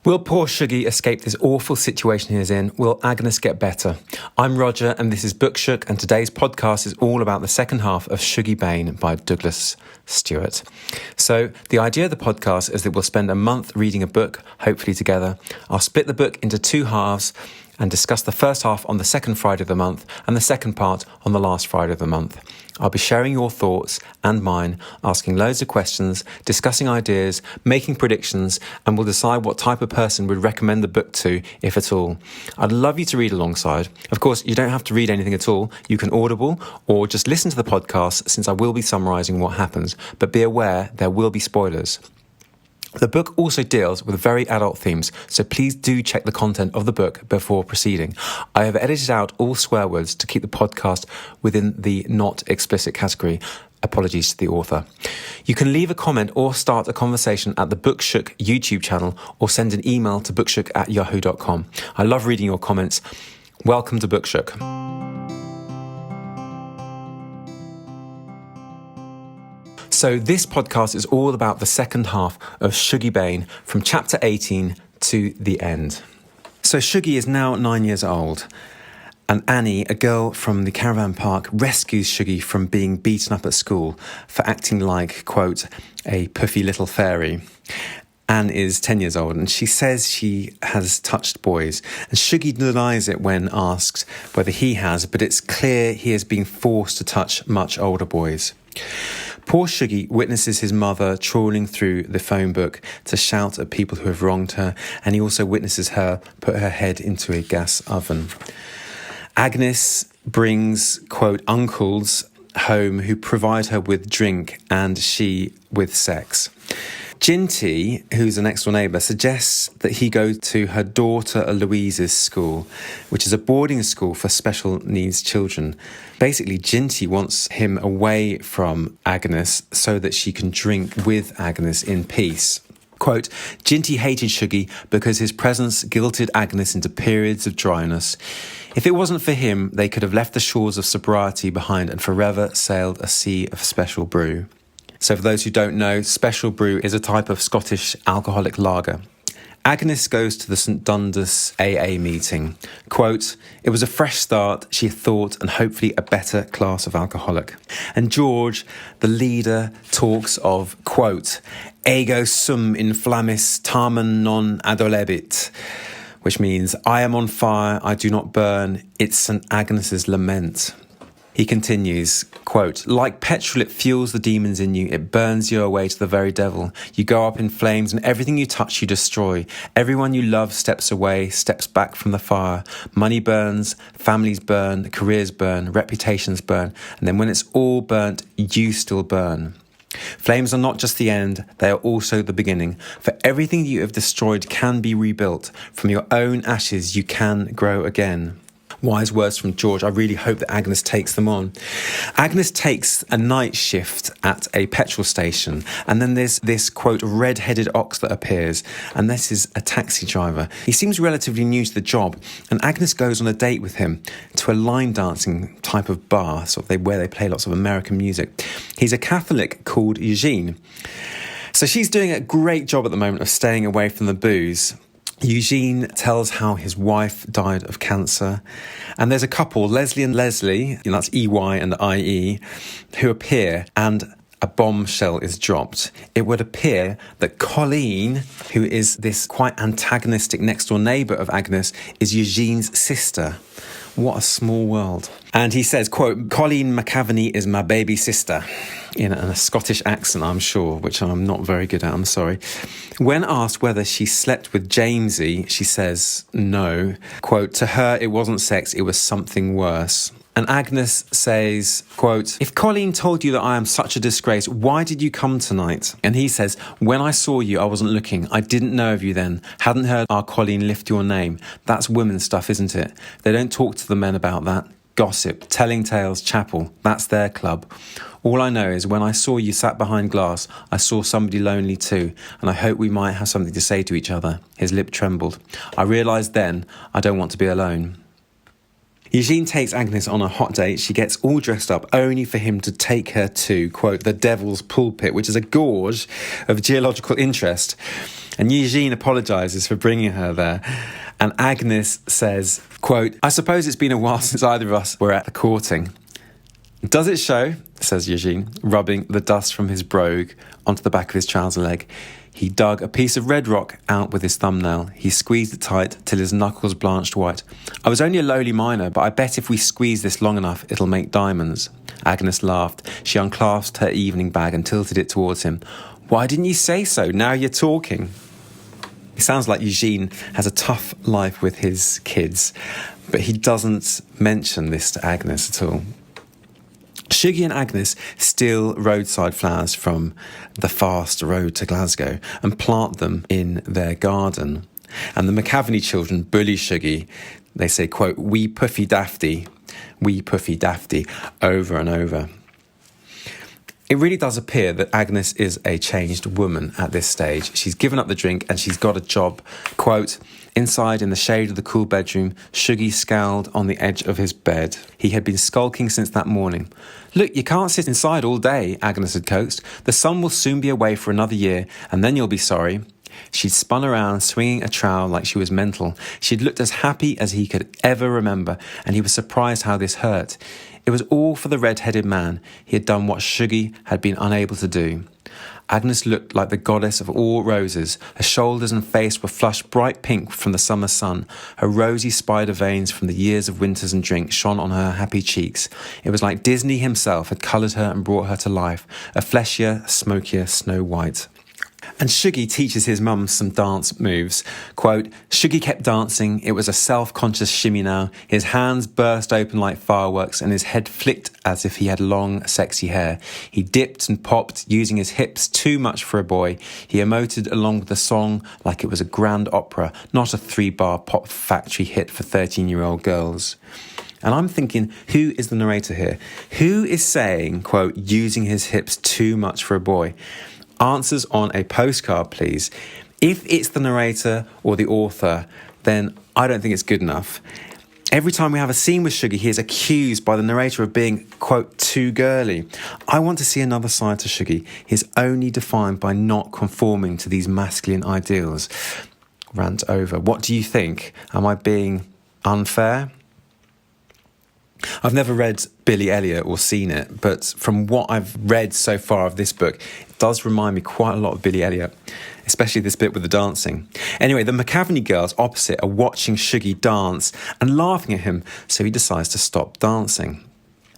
Will poor Shuggie escape this awful situation he is in? Will Agnes get better? I'm Roger and this is Bookshook, and today's podcast is all about the second half of Shuggie Bain by Douglas Stewart. So the idea of the podcast is that we'll spend a month reading a book, hopefully together. I'll split the book into two halves and discuss the first half on the second Friday of the month and the second part on the last Friday of the month. I'll be sharing your thoughts and mine, asking loads of questions, discussing ideas, making predictions, and we'll decide what type of person would recommend the book to, if at all. I'd love you to read alongside. Of course, you don't have to read anything at all. You can Audible or just listen to the podcast, since I will be summarising what happens, but be aware there will be spoilers. The book also deals with very adult themes, so please do check the content of the book before proceeding. I have edited out all swear words to keep the podcast within the not explicit category. Apologies to the author. You can leave a comment or start a conversation at the Bookshook YouTube channel or send an email to bookshook@yahoo.com. I love reading your comments. Welcome to Bookshook. So this podcast is all about the second half of Shuggie Bain, from chapter 18 to the end. So Shuggie is now 9 years old, and Annie, a girl from the caravan park, rescues Shuggie from being beaten up at school for acting like, quote, a puffy little fairy. Anne is 10 years old and she says she has touched boys, and Shuggie denies it when asked whether he has, but it's clear he has been forced to touch much older boys. Poor Shuggie witnesses his mother trawling through the phone book to shout at people who have wronged her, and he also witnesses her put her head into a gas oven. Agnes brings, quote, uncles home who provide her with drink and she with sex. Ginty, who's a next door neighbour, suggests that he go to her daughter Louise's school, which is a boarding school for special needs children. Basically, Ginty wants him away from Agnes so that she can drink with Agnes in peace. Quote, Ginty hated Shuggie because his presence guilted Agnes into periods of dryness. If it wasn't for him, they could have left the shores of sobriety behind and forever sailed a sea of special brew. So for those who don't know, special brew is a type of Scottish alcoholic lager. Agnes goes to the St Dundas AA meeting. Quote, it was a fresh start, she thought, and hopefully a better class of alcoholic. And George, the leader, talks of, quote, ego sum inflammis tamen non adolebit, which means, I am on fire, I do not burn, it's St Agnes's lament. He continues, quote, like petrol, it fuels the demons in you. It burns you away to the very devil. You go up in flames and everything you touch you destroy. Everyone you love steps away, steps back from the fire. Money burns, families burn, careers burn, reputations burn. And then when it's all burnt, you still burn. Flames are not just the end, they are also the beginning. For everything you have destroyed can be rebuilt. From your own ashes you can grow again. Wise words from George. I really hope that Agnes takes them on. Agnes takes a night shift at a petrol station, and then there's this, quote, red-headed ox that appears, and this is a taxi driver. He seems relatively new to the job, and Agnes goes on a date with him to a line dancing type of bar, where they play lots of American music. He's a Catholic called Eugene. So she's doing a great job at the moment of staying away from the booze. Eugene tells how his wife died of cancer, and there's a couple, Leslie and Leslie, that's EY and IE, who appear, and a bombshell is dropped. It would appear that Colleen, who is this quite antagonistic next-door neighbour of Agnes, is Eugene's sister. What a small world. And he says, quote, Colleen McAvaney is my baby sister, in a Scottish accent, I'm sure, which I'm not very good at, I'm sorry. When asked whether she slept with Jamesy, she says no. Quote, to her, it wasn't sex, it was something worse. And Agnes says, quote, if Colleen told you that I am such a disgrace, why did you come tonight? And he says, when I saw you, I wasn't looking. I didn't know of you then. Hadn't heard our Colleen lift your name. That's women's stuff, isn't it? They don't talk to the men about that. Gossip, telling tales, chapel, that's their club. All I know is when I saw you sat behind glass, I saw somebody lonely too, and I hope we might have something to say to each other. His lip trembled. I realised then I don't want to be alone. Eugene takes Agnes on a hot date. She gets all dressed up only for him to take her to, quote, the Devil's Pulpit, which is a gorge of geological interest. And Eugene apologises for bringing her there. And Agnes says, quote, "I suppose it's been a while since either of us were at the courting." "Does it show?" says Eugene, rubbing the dust from his brogue onto the back of his trouser leg. He dug a piece of red rock out with his thumbnail. He squeezed it tight till his knuckles blanched white. "I was only a lowly miner, but I bet if we squeeze this long enough, it'll make diamonds." Agnes laughed. She unclasped her evening bag and tilted it towards him. "Why didn't you say so? Now you're talking." It sounds like Eugene has a tough life with his kids, but he doesn't mention this to Agnes at all. Shuggie and Agnes steal roadside flowers from the fast road to Glasgow and plant them in their garden. And the McAvaney children bully Shuggie. They say, quote, wee puffy dafty," over and over. It really does appear that Agnes is a changed woman at this stage. She's given up the drink and she's got a job. Quote, "Inside in the shade of the cool bedroom, Shuggie scowled on the edge of his bed. He had been skulking since that morning. Look, you can't sit inside all day," Agnes had coaxed. "The sun will soon be away for another year and then you'll be sorry." She'd spun around, swinging a trowel like she was mental. She'd looked as happy as he could ever remember, and he was surprised how this hurt. It was all for the red-headed man. He had done what Shuggie had been unable to do. Agnes looked like the goddess of all roses. Her shoulders and face were flushed bright pink from the summer sun. Her rosy spider veins from the years of winters and drink shone on her happy cheeks. It was like Disney himself had coloured her and brought her to life, a fleshier, smokier Snow White. And Shuggie teaches his mum some dance moves. Quote, "Shuggie kept dancing. It was a self-conscious shimmy now. His hands burst open like fireworks and his head flicked as if he had long, sexy hair. He dipped and popped, using his hips too much for a boy. He emoted along with the song like it was a grand opera, not a 3-bar pop factory hit for 13-year-old girls." And I'm thinking, who is the narrator here? Who is saying, quote, "using his hips too much for a boy"? Answers on a postcard, please. If it's the narrator or the author, then I don't think it's good enough. Every time we have a scene with Shuggie, he is accused by the narrator of being, quote, "too girly." I want to see another side to Shuggie. He's only defined by not conforming to these masculine ideals. Rant over. What do you think? Am I being unfair? I've never read Billy Elliot or seen it, but from what I've read so far of this book, it does remind me quite a lot of Billy Elliot, especially this bit with the dancing. Anyway, the McAvaney girls opposite are watching Shuggie dance and laughing at him, so he decides to stop dancing.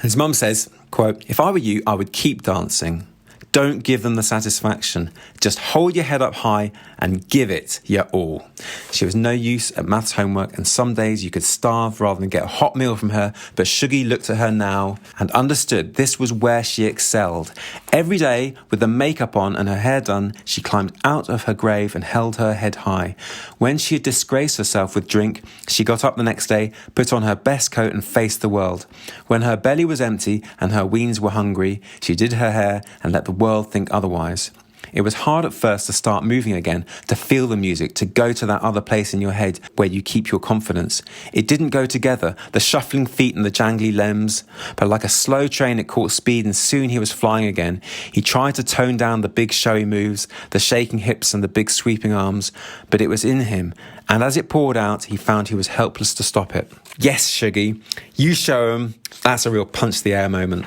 His mum says, quote, "If I were you, I would keep dancing. Don't give them the satisfaction. Just hold your head up high and give it your all." She was no use at maths homework, and some days you could starve rather than get a hot meal from her, but Shuggie looked at her now and understood this was where she excelled. Every day, with the makeup on and her hair done, she climbed out of her grave and held her head high. When she had disgraced herself with drink, she got up the next day, put on her best coat and faced the world. When her belly was empty and her weans were hungry, she did her hair and let the world think otherwise. It was hard at first to start moving again, to feel the music, to go to that other place in your head where you keep your confidence. It didn't go together, the shuffling feet and the jangly limbs, but like a slow train it caught speed and soon he was flying again. He tried to tone down the big showy moves, the shaking hips and the big sweeping arms, but it was in him, and as it poured out, he found he was helpless to stop it. Yes, Shuggie, you show him. That's a real punch to the air moment.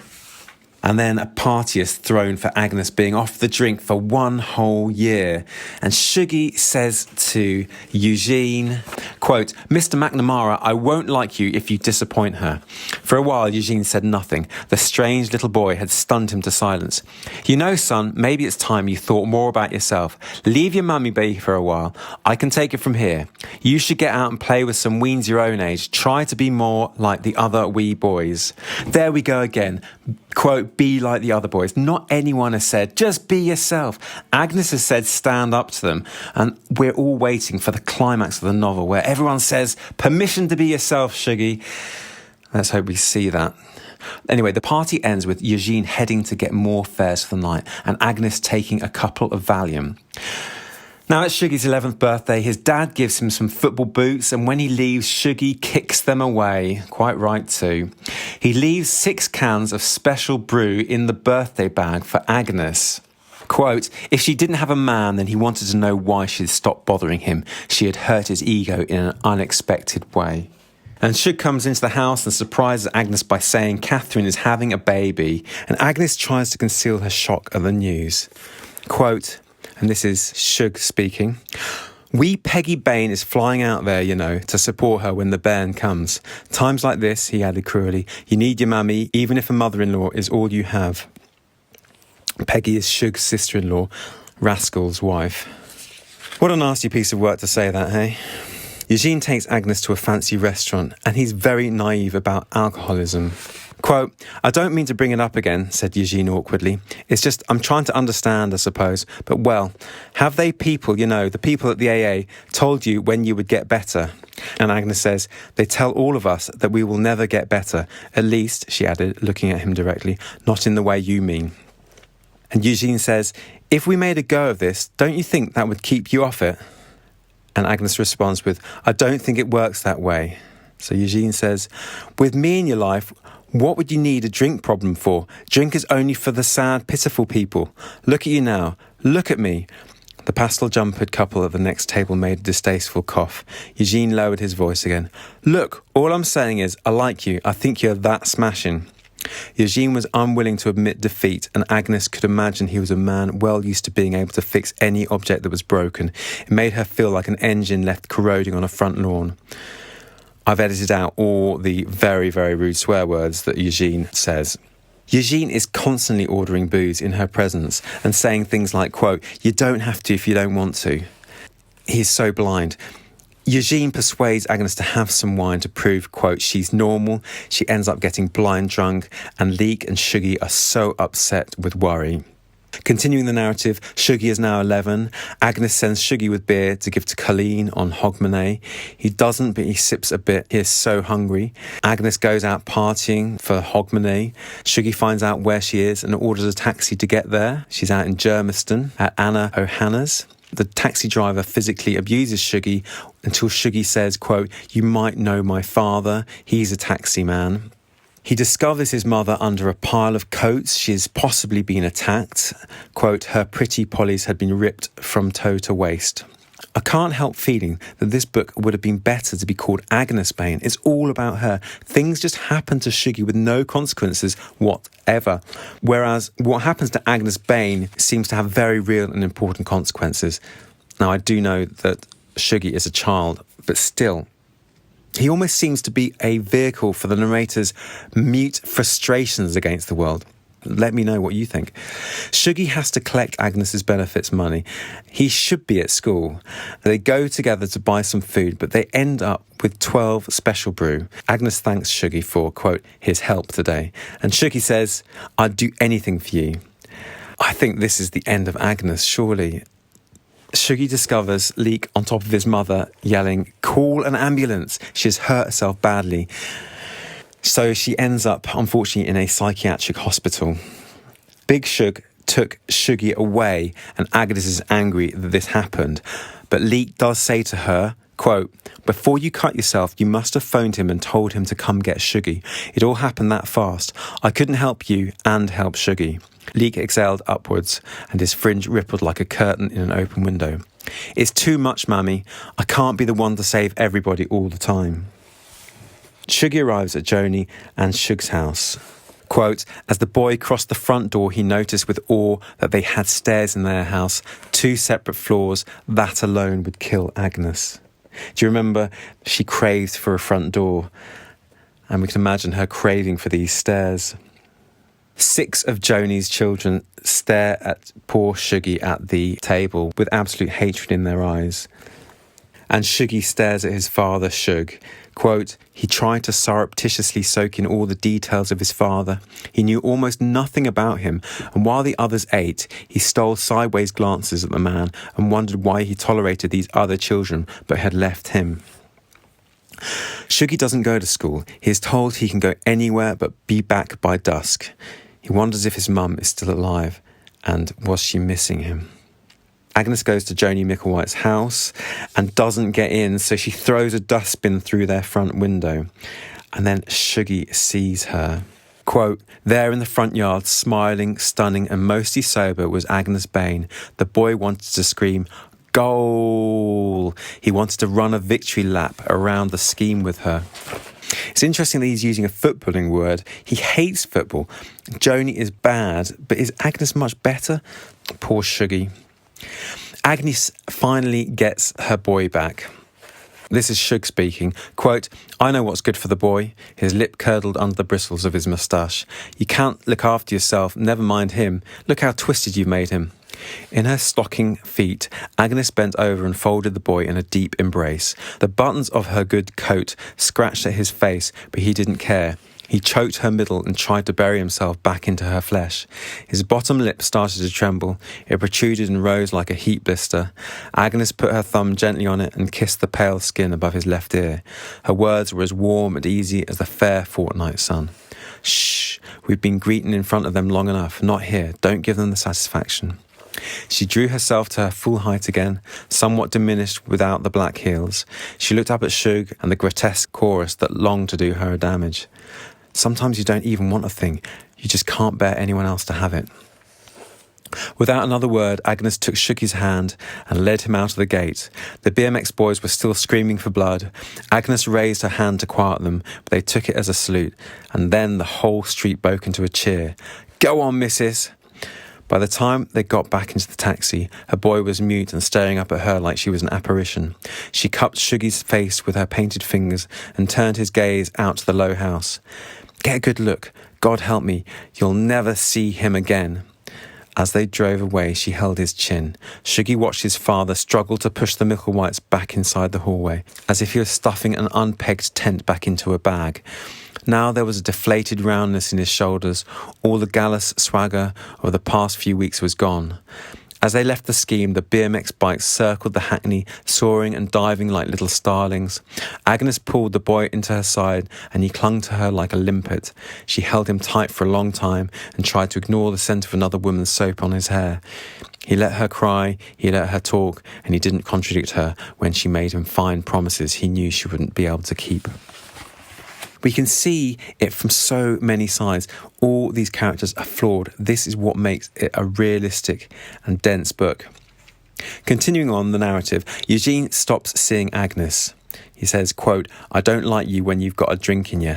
And then a party is thrown for Agnes being off the drink for 1 whole year. And Shuggie says to Eugene, quote, "Mr. McNamara, I won't like you if you disappoint her." For a while, Eugene said nothing. The strange little boy had stunned him to silence. "You know, son, maybe it's time you thought more about yourself. Leave your mummy be for a while. I can take it from here. You should get out and play with some weens your own age. Try to be more like the other wee boys." There we go again. Quote, "be like the other boys." Not anyone has said, just be yourself. Agnes has said, stand up to them. And we're all waiting for the climax of the novel where everyone says, permission to be yourself, Shuggie. Let's hope we see that. Anyway, the party ends with Eugene heading to get more fares for the night and Agnes taking a couple of Valium. Now, it's Shuggie's 11th birthday. His dad gives him some football boots, and when he leaves, Shuggie kicks them away. Quite right, too. He leaves 6 cans of special brew in the birthday bag for Agnes. Quote, if she didn't have a man, then he wanted to know why she'd stopped bothering him. She had hurt his ego in an unexpected way. And Shug comes into the house and surprises Agnes by saying Catherine is having a baby, and Agnes tries to conceal her shock at the news. Quote, and this is Shug speaking, wee Peggy Bain is flying out there, to support her when the bairn comes. Times like this, he added cruelly, you need your mummy, even if a mother-in-law is all you have. Peggy is Shug's sister-in-law, Rascal's wife. What a nasty piece of work to say that, hey? Eugene takes Agnes to a fancy restaurant, and he's very naive about alcoholism. Quote, I don't mean to bring it up again, said Eugene awkwardly. It's just, I'm trying to understand, I suppose. But, well, have they people, the people at the AA, told you when you would get better? And Agnes says, they tell all of us that we will never get better. At least, she added, looking at him directly, not in the way you mean. And Eugene says, if we made a go of this, don't you think that would keep you off it? And Agnes responds with, I don't think it works that way. So Eugene says, with me in your life, what would you need a drink problem for? Drink is only for the sad, pitiful people. Look at you now. Look at me. The pastel-jumpered couple at the next table made a distasteful cough. Eugene lowered his voice again. Look, all I'm saying is, I like you. I think you're that smashing. Eugene was unwilling to admit defeat, and Agnes could imagine he was a man well used to being able to fix any object that was broken. It made her feel like an engine left corroding on a front lawn. I've edited out all the very, very rude swear words that Eugene says. Eugene is constantly ordering booze in her presence and saying things like, quote, you don't have to if you don't want to. He's so blind. Eugene persuades Agnes to have some wine to prove, quote, she's normal. She ends up getting blind drunk, and Leek and Shuggie are so upset with worry. Continuing the narrative, Shuggie is now 11. Agnes sends Shuggie with beer to give to Colleen on Hogmanay. He doesn't, but he sips a bit. He is so hungry. Agnes goes out partying for Hogmanay. Shuggie finds out where she is and orders a taxi to get there. She's out in Germiston at Anna O'Hana's. The taxi driver physically abuses Shuggie until Shuggie says, quote, you might know my father. He's a taxi man. He discovers his mother under a pile of coats. She has possibly been attacked. Quote, her pretty pollies had been ripped from toe to waist. I can't help feeling that this book would have been better to be called Agnes Bain. It's all about her. Things just happen to Shuggie with no consequences whatever. Whereas what happens to Agnes Bain seems to have very real and important consequences. Now, I do know that Shuggie is a child, but still, he almost seems to be a vehicle for the narrator's mute frustrations against the world. Let me know what you think. Shuggie has to collect Agnes's benefits money. He should be at school. They go together to buy some food, but they end up with 12 special brew. Agnes thanks Shuggie for, quote, his help today. And Shuggie says, I'd do anything for you. I think this is the end of Agnes, surely. Shuggie discovers Leek on top of his mother, yelling, call an ambulance. She has hurt herself badly. So she ends up, unfortunately, in a psychiatric hospital. Big Shug took Shuggie away, and Agnes is angry that this happened. But Leek does say to her, quote, before you cut yourself, you must have phoned him and told him to come get Shuggie. It all happened that fast. I couldn't help you and help Shuggie. Leek exhaled upwards, and his fringe rippled like a curtain in an open window. It's too much, Mammy. I can't be the one to save everybody all the time. Shuggie arrives at Joni and Shug's house. Quote, as the boy crossed the front door, he noticed with awe that they had stairs in their house, 2 separate floors. That alone would kill Agnes. Do you remember? She craved for a front door, and we can imagine her craving for these stairs. 6 of Joni's children stare at poor Shuggie at the table with absolute hatred in their eyes. And Shuggie stares at his father, Shug. Quote, he tried to surreptitiously soak in all the details of his father. He knew almost nothing about him, and while the others ate, he stole sideways glances at the man and wondered why he tolerated these other children but had left him. Shuggie doesn't go to school. He is told he can go anywhere but be back by dusk. He wonders if his mum is still alive, and was she missing him? Agnes goes to Joni Micklewhite's house and doesn't get in, so she throws a dustbin through their front window. And then Shuggie sees her. Quote, there in the front yard, smiling, stunning and mostly sober was Agnes Bain. The boy wanted to scream, goal! He wanted to run a victory lap around the scheme with her. It's interesting that he's using a footballing word. He hates football. Joni is bad, but is Agnes much better? Poor Shuggie. Agnes finally gets her boy back. This is Shug speaking. Quote, I know what's good for the boy. His lip curdled under the bristles of his moustache. You can't look after yourself, never mind him. Look how twisted you've made him. In her stocking feet, Agnes bent over and folded the boy in a deep embrace. The buttons of her good coat scratched at his face, but he didn't care. He choked her middle and tried to bury himself back into her flesh. His bottom lip started to tremble. It protruded and rose like a heat blister. Agnes put her thumb gently on it and kissed the pale skin above his left ear. Her words were as warm and easy as the fair fortnight sun. Shh, we've been greeting in front of them long enough. Not here. Don't give them the satisfaction. She drew herself to her full height again, somewhat diminished without the black heels. She looked up at Shug and the grotesque chorus that longed to do her damage. Sometimes you don't even want a thing. You just can't bear anyone else to have it. Without another word, Agnes took Shuggie's hand and led him out of the gate. The BMX boys were still screaming for blood. Agnes raised her hand to quiet them, but they took it as a salute, and then the whole street broke into a cheer. Go on, missus! By the time they got back into the taxi, her boy was mute and staring up at her like she was an apparition. She cupped Shuggie's face with her painted fingers and turned his gaze out to the low house. Get a good look. God help me, you'll never see him again. As they drove away, she held his chin. Shuggie watched his father struggle to push the Micklewhites back inside the hallway, as if he was stuffing an unpegged tent back into a bag. Now there was a deflated roundness in his shoulders. All the gallus swagger of the past few weeks was gone. As they left the scheme, the BMX bikes circled the hackney, soaring and diving like little starlings. Agnes pulled the boy into her side, and he clung to her like a limpet. She held him tight for a long time and tried to ignore the scent of another woman's soap on his hair. He let her cry, he let her talk, and he didn't contradict her when she made him fine promises he knew she wouldn't be able to keep. We can see it from so many sides. All these characters are flawed. This is what makes it a realistic and dense book. Continuing on the narrative, Eugene stops seeing Agnes. He says, quote, I don't like you when you've got a drink in you.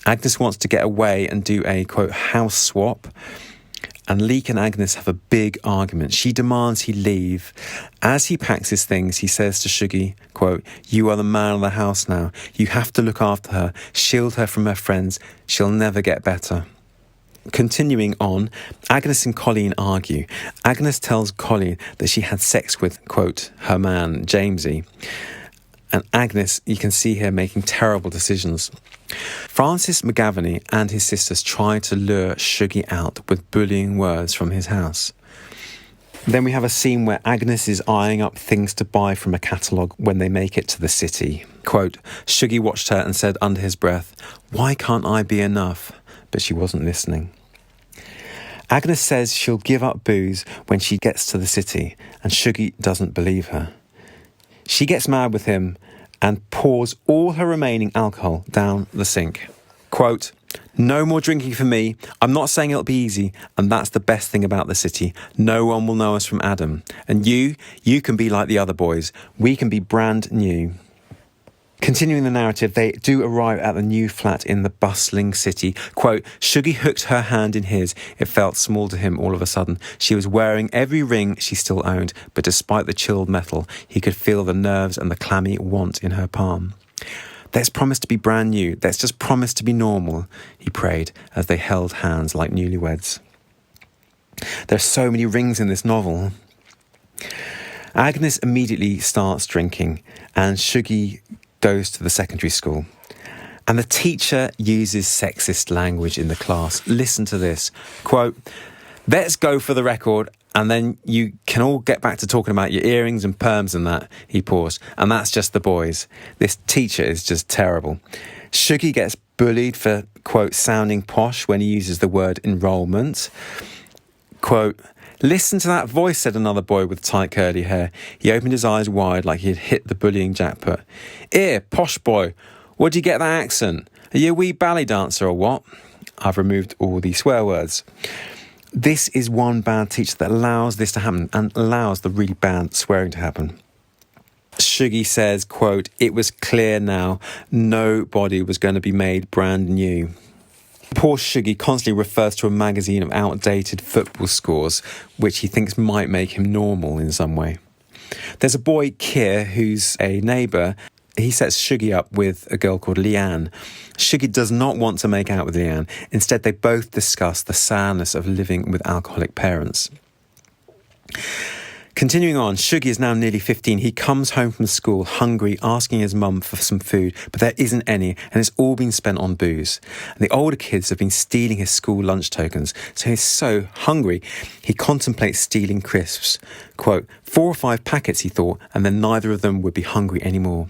Agnes wants to get away and do a, quote, house swap. And Leek and Agnes have a big argument. She demands he leave. As he packs his things, he says to Shuggie, quote, you are the man of the house now. You have to look after her, shield her from her friends. She'll never get better. Continuing on, Agnes and Colleen argue. Agnes tells Colleen that she had sex with, quote, her man, Jamesy. And Agnes, you can see her making terrible decisions. Francis McGavany and his sisters try to lure Shuggie out with bullying words from his house. Then we have a scene where Agnes is eyeing up things to buy from a catalogue when they make it to the city. Quote, Shuggie watched her and said under his breath, why can't I be enough? But she wasn't listening. Agnes says she'll give up booze when she gets to the city, and Shuggie doesn't believe her. She gets mad with him and pours all her remaining alcohol down the sink. Quote, no more drinking for me. I'm not saying it'll be easy, and that's the best thing about the city. No one will know us from Adam. And you can be like the other boys. We can be brand new. Continuing the narrative, they do arrive at the new flat in the bustling city. Quote, Shuggie hooked her hand in his. It felt small to him all of a sudden. She was wearing every ring she still owned, but despite the chilled metal, he could feel the nerves and the clammy want in her palm. Let's promise to be brand new. Let's just promise to be normal, he prayed as they held hands like newlyweds. There's so many rings in this novel. Agnes immediately starts drinking, and Shuggie goes to the secondary school. And the teacher uses sexist language in the class. Listen to this. Quote, let's go for the record, and then you can all get back to talking about your earrings and perms and that, he paused. And that's just the boys. This teacher is just terrible. Shuggie gets bullied for, quote, sounding posh when he uses the word enrollment. Quote, listen to that voice, said another boy with tight curly hair. He opened his eyes wide like he had hit the bullying jackpot. Here, posh boy, where'd you get that accent? Are you a wee ballet dancer or what? I've removed all the swear words. This is one bad teacher that allows this to happen and allows the really bad swearing to happen. Shuggie says, quote, "It was clear now, nobody was going to be made brand new." Poor Shuggie constantly refers to a magazine of outdated football scores, which he thinks might make him normal in some way. There's a boy, Keir, who's a neighbour. He sets Shuggie up with a girl called Leanne. Shuggie does not want to make out with Leanne. Instead, they both discuss the sadness of living with alcoholic parents. Continuing on, Shuggie is now nearly 15. He comes home from school hungry, asking his mum for some food, but there isn't any, and it's all been spent on booze. And the older kids have been stealing his school lunch tokens, so he's so hungry, he contemplates stealing crisps. Quote, 4 or 5 packets, he thought, and then neither of them would be hungry anymore.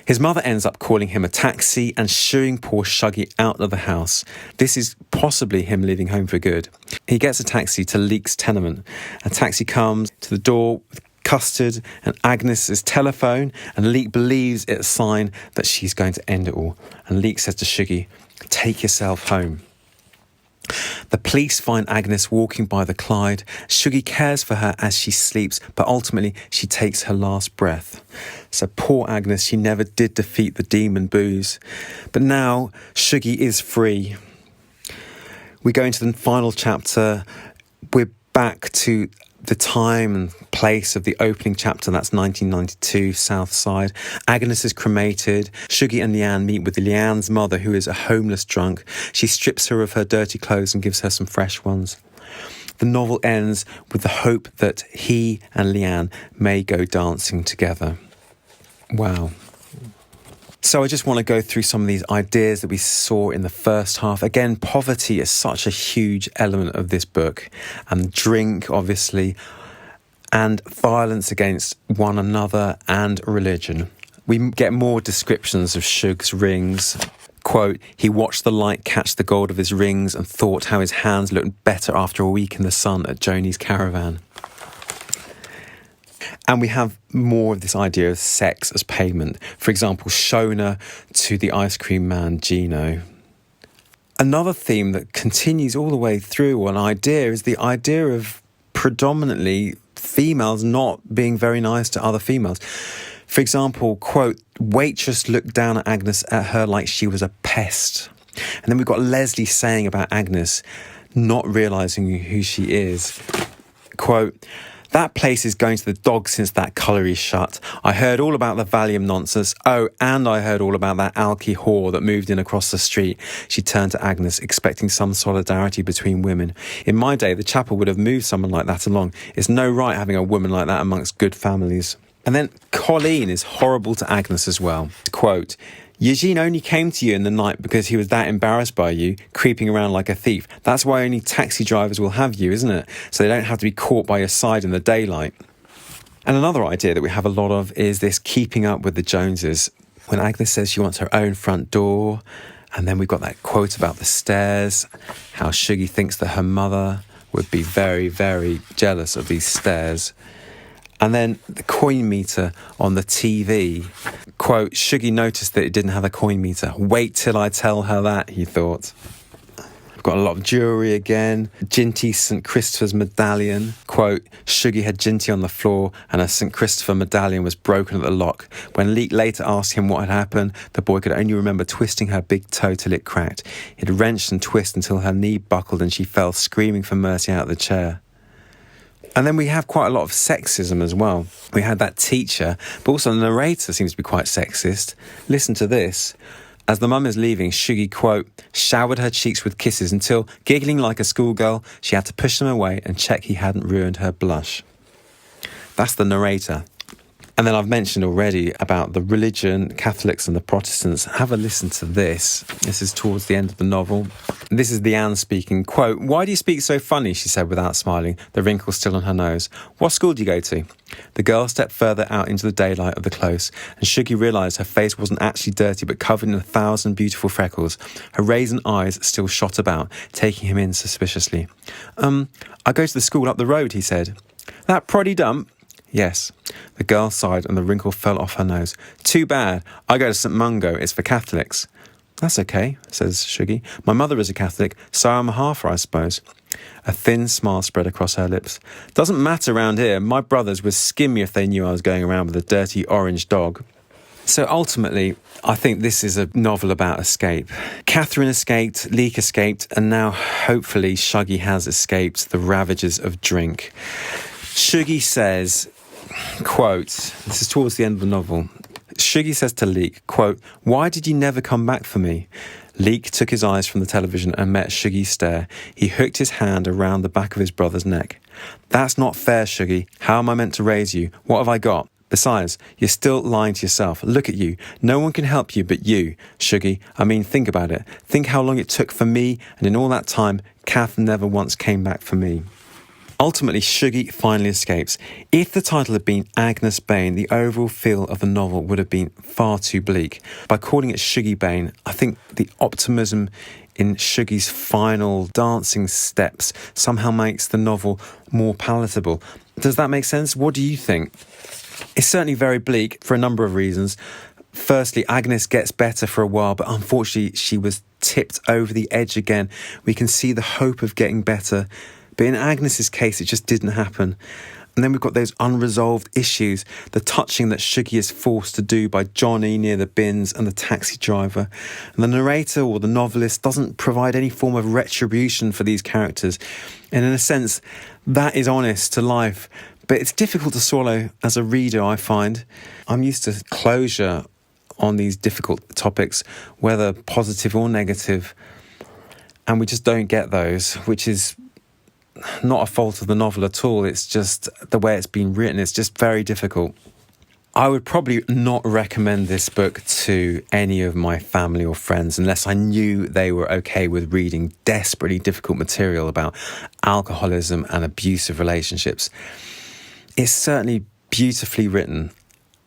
His mother ends up calling him a taxi and shooing poor Shuggie out of the house. This is possibly him leaving home for good. He gets a taxi to Leek's tenement. A taxi comes to the door with custard and Agnes's telephone, and Leek believes it's a sign that she's going to end it all. And Leek says to Shuggie, "Take yourself home." The police find Agnes walking by the Clyde. Shuggie cares for her as she sleeps, but ultimately she takes her last breath. So poor Agnes, she never did defeat the demon booze. But now Shuggie is free. We go into the final chapter. We're back to the time and place of the opening chapter. That's 1992, South Side. Agnes is cremated. Shuggie and Leanne meet with Leanne's mother, who is a homeless drunk. She strips her of her dirty clothes and gives her some fresh ones. The novel ends with the hope that he and Leanne may go dancing together. Wow. So I just want to go through some of these ideas that we saw in the first half. Again, poverty is such a huge element of this book, and drink, obviously, and violence against one another and religion. We get more descriptions of Shug's rings. Quote, "He watched the light catch the gold of his rings and thought how his hands looked better after a week in the sun at Joni's caravan." And we have more of this idea of sex as payment. For example, Shona to the ice cream man, Gino. Another theme that continues all the way through, an idea, is the idea of predominantly females not being very nice to other females. For example, quote, "Waitress looked down at Agnes at her like she was a pest." And then we've got Leslie saying about Agnes not realising who she is. Quote, "That place is going to the dogs since that colliery shut. I heard all about the Valium nonsense. Oh, and I heard all about that alky whore that moved in across the street." She turned to Agnes, expecting some solidarity between women. "In my day, the chapel would have moved someone like that along. It's no right having a woman like that amongst good families." And then Colleen is horrible to Agnes as well. Quote, "Eugene only came to you in the night because he was that embarrassed by you, creeping around like a thief. That's why only taxi drivers will have you, isn't it? So they don't have to be caught by your side in the daylight." And another idea that we have a lot of is this keeping up with the Joneses. When Agnes says she wants her own front door, and then we've got that quote about the stairs, how Shuggie thinks that her mother would be very, very jealous of these stairs. And then the coin meter on the TV. Quote, "Shuggie noticed that it didn't have a coin meter. Wait till I tell her that," he thought. We've got a lot of jewellery again. Ginty St. Christopher's medallion. Quote, "Shuggie had Ginty on the floor and her St. Christopher medallion was broken at the lock. When Leek later asked him what had happened, the boy could only remember twisting her big toe till it cracked. It wrenched and twisted until her knee buckled and she fell screaming for mercy out of the chair." And then we have quite a lot of sexism as well. We had that teacher, but also the narrator seems to be quite sexist. Listen to this. As the mum is leaving, Shuggie, quote, "showered her cheeks with kisses until, giggling like a schoolgirl, she had to push them away and check he hadn't ruined her blush." That's the narrator. And then I've mentioned already about the religion, Catholics and the Protestants. Have a listen to this. This is towards the end of the novel. This is Leanne speaking. Quote, "Why do you speak so funny?" she said without smiling, the wrinkles still on her nose. "What school do you go to?" The girl stepped further out into the daylight of the close, and Shuggie realised her face wasn't actually dirty but covered in 1,000 beautiful freckles. Her raisin eyes still shot about, taking him in suspiciously. I go to the school up the road," he said. "That proddy dump?" "Yes." The girl sighed and the wrinkle fell off her nose. "Too bad. I go to St. Mungo. It's for Catholics." That's okay, says Shuggie. My mother is a Catholic, so I'm a halfer, I suppose. A thin smile spread across her lips. Doesn't matter round here. My brothers would skin me if they knew I was going around with a dirty orange dog. So ultimately, I think this is a novel about escape. Catherine escaped, Leek escaped, and now hopefully Shuggie has escaped the ravages of drink. Shuggie says, quote, this is towards the end of the novel, Shuggie says to Leek, quote, "Why did you never come back for me?" Leek took his eyes from the television and met Shuggie's stare. He hooked his hand around the back of his brother's neck. "That's not fair, Shuggie. How am I meant to raise you? What have I got? Besides, you're still lying to yourself. Look at you. No one can help you but you, Shuggie. I mean, think about it. Think how long it took for me, and in all that time, Kath never once came back for me." Ultimately, Shuggie finally escapes. If the title had been Agnes Bain, the overall feel of the novel would have been far too bleak. By calling it Shuggie Bain, I think the optimism in Shuggie's final dancing steps somehow makes the novel more palatable. Does that make sense? What do you think? It's certainly very bleak for a number of reasons. Firstly, Agnes gets better for a while, but unfortunately she was tipped over the edge again. We can see the hope of getting better, but in Agnes's case, it just didn't happen. And then we've got those unresolved issues, the touching that Shuggie is forced to do by Johnny near the bins and the taxi driver. And the narrator or the novelist doesn't provide any form of retribution for these characters. And in a sense, that is honest to life. But it's difficult to swallow as a reader, I find. I'm used to closure on these difficult topics, whether positive or negative. And we just don't get those, which is not a fault of the novel at all. It's just the way it's been written. It's just very difficult. I would probably not recommend this book to any of my family or friends unless I knew they were okay with reading desperately difficult material about alcoholism and abusive relationships. It's certainly beautifully written.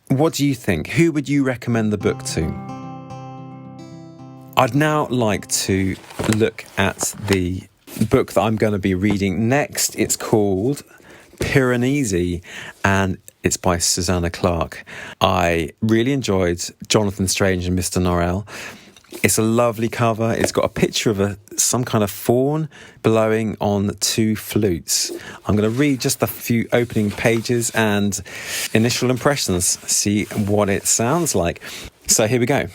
What do you think? Who would you recommend the book to? I'd now like to look at the book that I'm going to be reading next. It's called Piranesi and it's by Susannah Clarke. I really enjoyed Jonathan Strange and Mr. Norrell. It's a lovely cover. It's got a picture of some kind of faun blowing on two flutes. I'm going to read just a few opening pages and initial impressions, see what it sounds like. So here we go.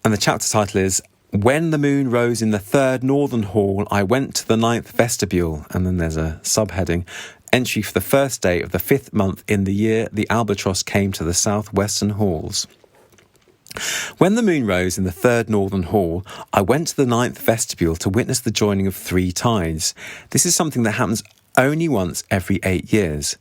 And the chapter title is When the Moon Rose in the Third Northern Hall, I Went to the Ninth Vestibule. And then there's a subheading. Entry for the first day of the 5th month in the year the albatross came to the southwestern halls. When the moon rose in the third northern hall, I went to the ninth vestibule to witness the joining of 3 tides. This is something that happens only once every 8 years.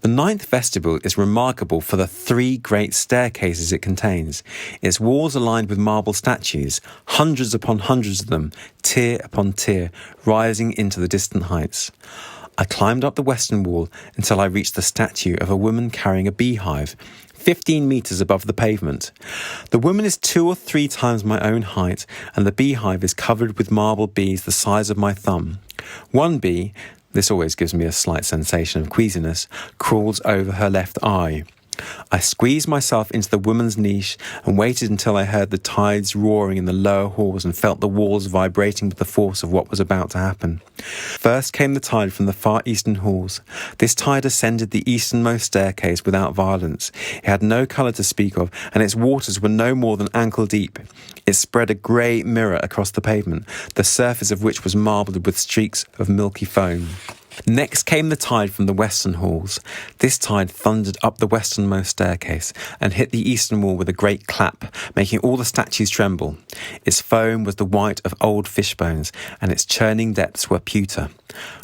The ninth vestibule is remarkable for the 3 great staircases it contains. Its walls are lined with marble statues, hundreds upon hundreds of them, tier upon tier, rising into the distant heights. I climbed up the western wall until I reached the statue of a woman carrying a beehive, 15 metres above the pavement. The woman is 2 or 3 times my own height, and the beehive is covered with marble bees the size of my thumb. One bee, this always gives me a slight sensation of queasiness, crawls over her left eye. I squeezed myself into the woman's niche and waited until I heard the tides roaring in the lower halls and felt the walls vibrating with the force of what was about to happen. First came the tide from the far eastern halls. This tide ascended the easternmost staircase without violence. It had no colour to speak of, and its waters were no more than ankle deep. It spread a grey mirror across the pavement, the surface of which was marbled with streaks of milky foam. Next came the tide from the western halls. This tide thundered up the westernmost staircase and hit the eastern wall with a great clap, making all the statues tremble. Its foam was the white of old fish bones, and its churning depths were pewter.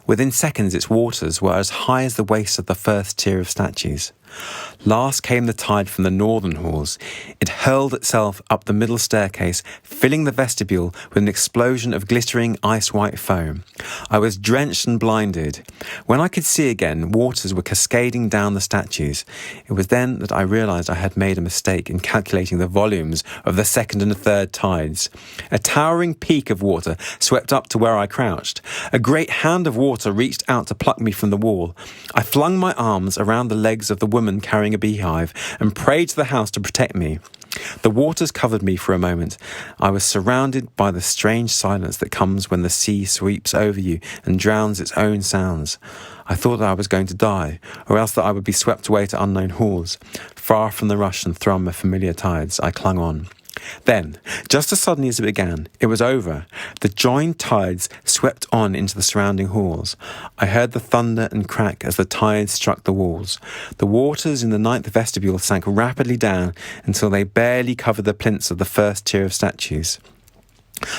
Within seconds its waters were as high as the waist of the first tier of statues. Last came the tide from the northern halls. It hurled itself up the middle staircase, filling the vestibule with an explosion of glittering ice-white foam. I was drenched and blinded. When I could see again, waters were cascading down the statues. It was then that I realised I had made a mistake in calculating the volumes of the second and third tides. A towering peak of water swept up to where I crouched. A great hand of water reached out to pluck me from the wall. I flung my arms around the legs of the woman carrying a beehive and prayed to the house to protect me. The waters covered me for a moment. I was surrounded by the strange silence that comes when the sea sweeps over you and drowns its own sounds. I thought that I was going to die, or else that I would be swept away to unknown halls. Far from the rush and thrum of familiar tides, I clung on. Then, just as suddenly as it began, it was over. The joined tides swept on into the surrounding halls. I heard the thunder and crack as the tides struck the walls. The waters in the 9th vestibule sank rapidly down until they barely covered the plinths of the first tier of statues.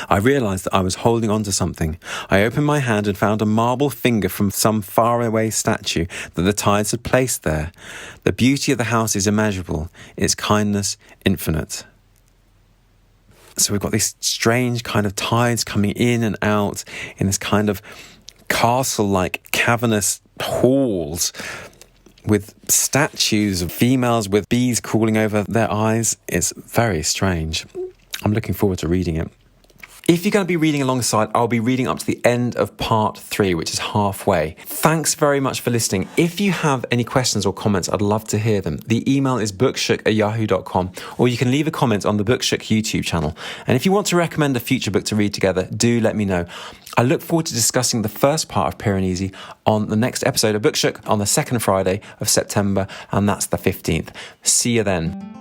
I realised that I was holding on to something. I opened my hand and found a marble finger from some faraway statue that the tides had placed there. The beauty of the house is immeasurable, its kindness infinite. So we've got these strange kind of tides coming in and out in this kind of castle-like cavernous halls with statues of females with bees crawling over their eyes. It's very strange. I'm looking forward to reading it. If you're going to be reading alongside, I'll be reading up to the end of part 3, which is halfway. Thanks very much for listening. If you have any questions or comments, I'd love to hear them. The email is bookshook@yahoo.com, or you can leave a comment on the Bookshook YouTube channel. And if you want to recommend a future book to read together, do let me know. I look forward to discussing the first part of Piranesi on the next episode of Bookshook on the second Friday of September, and that's the 15th. See you then.